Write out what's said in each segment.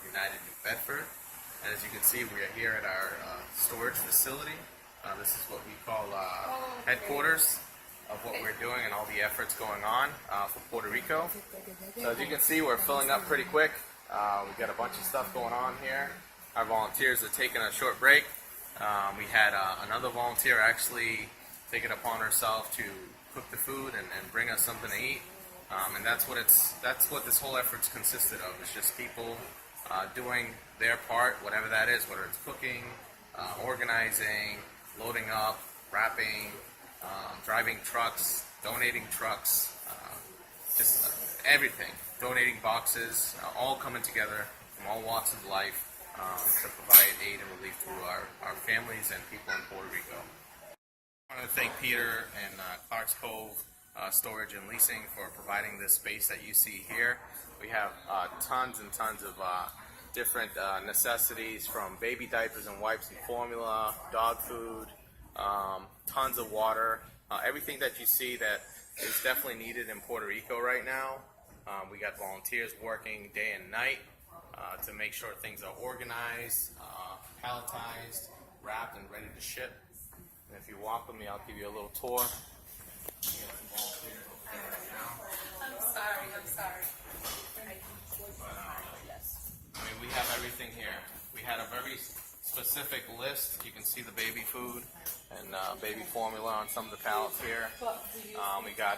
United New Bedford. And as you can see, we are here at our storage facility. This is what we call headquarters of what we're doing and all the efforts going on for Puerto Rico. So as you can see, we're filling up pretty quick. We've got a bunch of stuff going on here. Our volunteers are taking a short break. We had another volunteer actually take it upon herself to cook the food and bring us something to eat. And that's what this whole effort's consisted of. It's just people doing their part, whatever that is, whether it's cooking, organizing, loading up, wrapping, driving trucks, donating trucks, just everything. Donating boxes, all coming together from all walks of life to provide aid and relief to our families and people in Puerto Rico. I want to thank Peter and Clark's Cove Storage and Leasing for providing this space that you see here. We have tons and tons of different necessities, from baby diapers and wipes and formula, dog food, tons of water, everything that you see that is definitely needed in Puerto Rico right now. We got volunteers working day and night to make sure things are organized, palletized, wrapped, and ready to ship. And if you walk with me, I'll give you a little tour. We got some volunteers over there right now. I'm sorry. I mean, we have everything here. We had a very specific list. You can see the baby food and baby formula on some of the pallets here. We got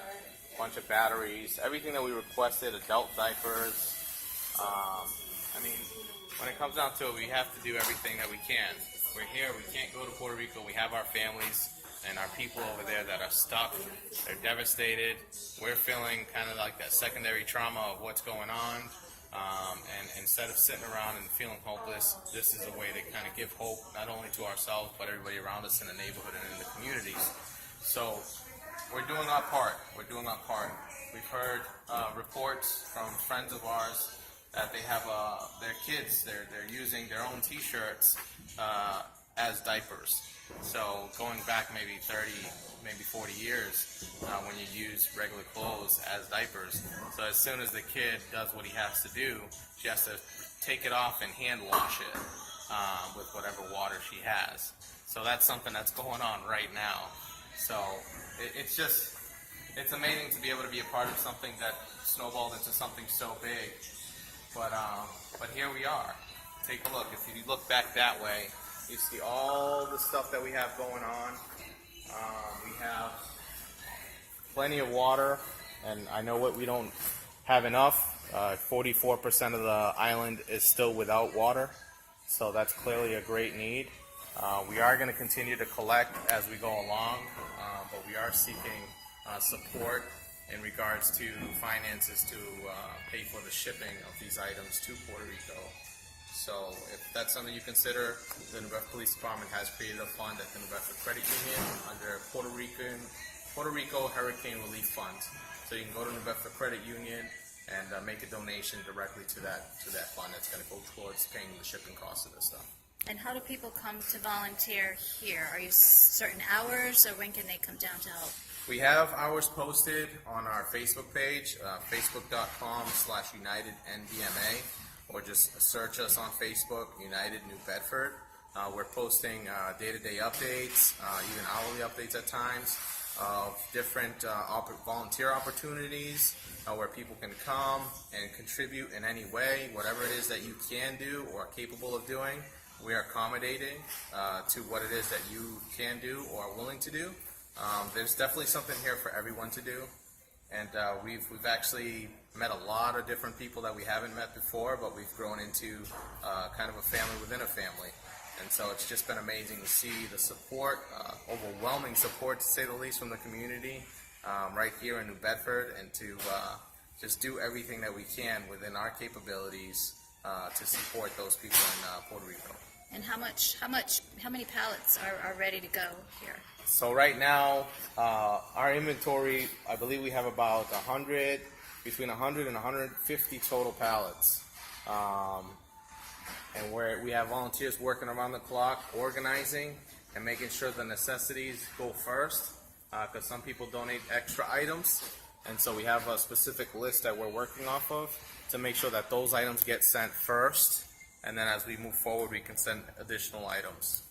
a bunch of batteries, everything that we requested, adult diapers. I mean, when it comes down to it, we have to do everything that we can. We're here, we can't go to Puerto Rico, we have our families and our people over there that are stuck, they're devastated. We're feeling kind of like that secondary trauma of what's going on. And instead of sitting around and feeling hopeless, this is a way to kind of give hope, not only to ourselves, but everybody around us in the neighborhood and in the communities. So we're doing our part. We're doing our part. We've heard reports from friends of ours that they have their kids, they're using their own T-shirts as diapers. So going back maybe 30, maybe 40 years, when you use regular clothes as diapers. So as soon as the kid does what he has to do, she has to take it off and hand wash it with whatever water she has. So that's something that's going on right now. So it's amazing to be able to be a part of something that snowballed into something so big. But here we are. Take a look. If you look back that way, you see all the stuff that we have going on. We have plenty of water, and I know what we don't have enough. 44% of the island is still without water, so that's clearly a great need. We are going to continue to collect as we go along, but we are seeking support in regards to finances to pay for the shipping of these items to Puerto Rico. So if that's something you consider, the New Bedford Police Department has created a fund at the New Bedford Credit Union under Puerto Rico Hurricane Relief Fund. So you can go to New Bedford Credit Union and make a donation directly to that fund. That's going to go towards paying the shipping costs of this stuff. And how do people come to volunteer here? Are you certain hours, or when can they come down to help? We have hours posted on our Facebook page, facebook.com/UnitedNBMA, or just search us on Facebook, United New Bedford. We're posting day-to-day updates, even hourly updates at times, of different volunteer opportunities where people can come and contribute in any way, whatever it is that you can do or are capable of doing. We are accommodating to what it is that you can do or are willing to do. There's definitely something here for everyone to do, and we've actually met a lot of different people that we haven't met before, but we've grown into kind of a family within a family. And so it's just been amazing to see the support, overwhelming support to say the least, from the community right here in New Bedford, and to just do everything that we can within our capabilities to support those people in Puerto Rico. And how many pallets are ready to go here? So right now, our inventory, I believe we have about between 100 and 150 total pallets. And we have volunteers working around the clock, organizing and making sure the necessities go first, because some people donate extra items. And so we have a specific list that we're working off of to make sure that those items get sent first, and then as we move forward, we can send additional items.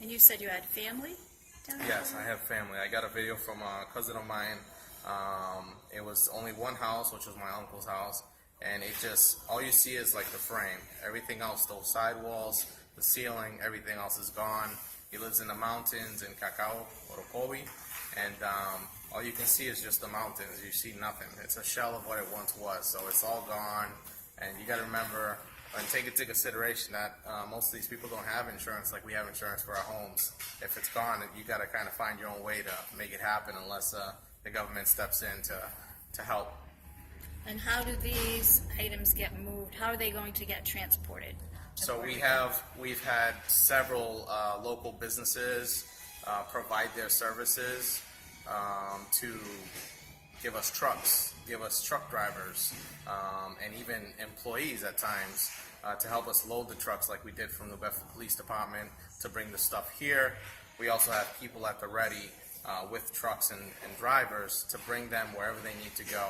And you said you had family down there? Yes, I have family. I got a video from a cousin of mine. It was only one house, which was my uncle's house, and it just, all you see is like the frame. Everything else, those sidewalls, the ceiling, everything else is gone. He lives in the mountains in Cacao, Orocovi, and all you can see is just the mountains. You see nothing. It's a shell of what it once was, so it's all gone. And you got to remember and take into consideration that most of these people don't have insurance like we have insurance for our homes. If it's gone, you got to kind of find your own way to make it happen unless the government steps in to help. And how do these items get moved? How are they going to get transported? So we've had several local businesses provide their services to give us trucks, give us truck drivers, and even employees at times to help us load the trucks like we did from the Bedford Police Department to bring the stuff here. We also have people at the ready with trucks and drivers to bring them wherever they need to go.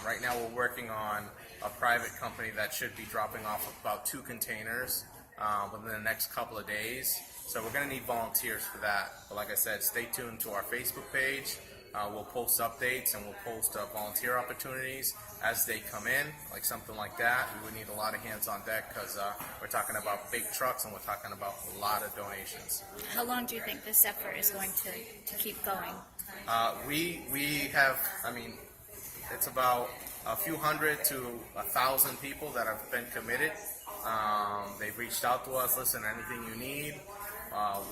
Right now we're working on a private company that should be dropping off about 2 containers within the next couple of days. So we're going to need volunteers for that. But like I said, stay tuned to our Facebook page. We'll post updates and we'll post volunteer opportunities as they come in, like something like that. We would need a lot of hands on deck because we're talking about big trucks and we're talking about a lot of donations. How long do you think this effort is going to keep going? We have, I mean, it's about a few hundred to 1,000 people that have been committed. They've reached out to us. Listen, anything you need,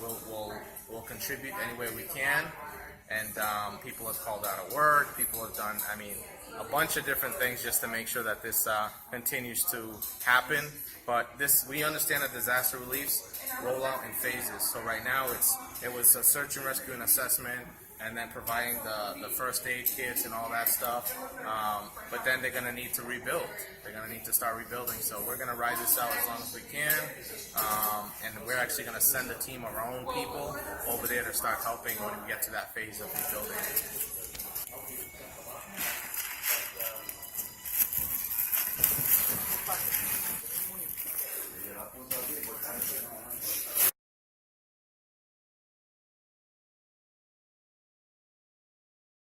we'll contribute any way we can. And people have called out a word. People have done, I mean, a bunch of different things just to make sure that this continues to happen. But we understand that disaster reliefs roll out in phases. So right now it was a search and rescue and assessment, and then providing the first aid kits and all that stuff. But then they're going to need to rebuild. They're going to need to start rebuilding. So we're going to ride this out as long as we can. And we're actually going to send a team of our own people over there to start helping when we get to that phase of rebuilding.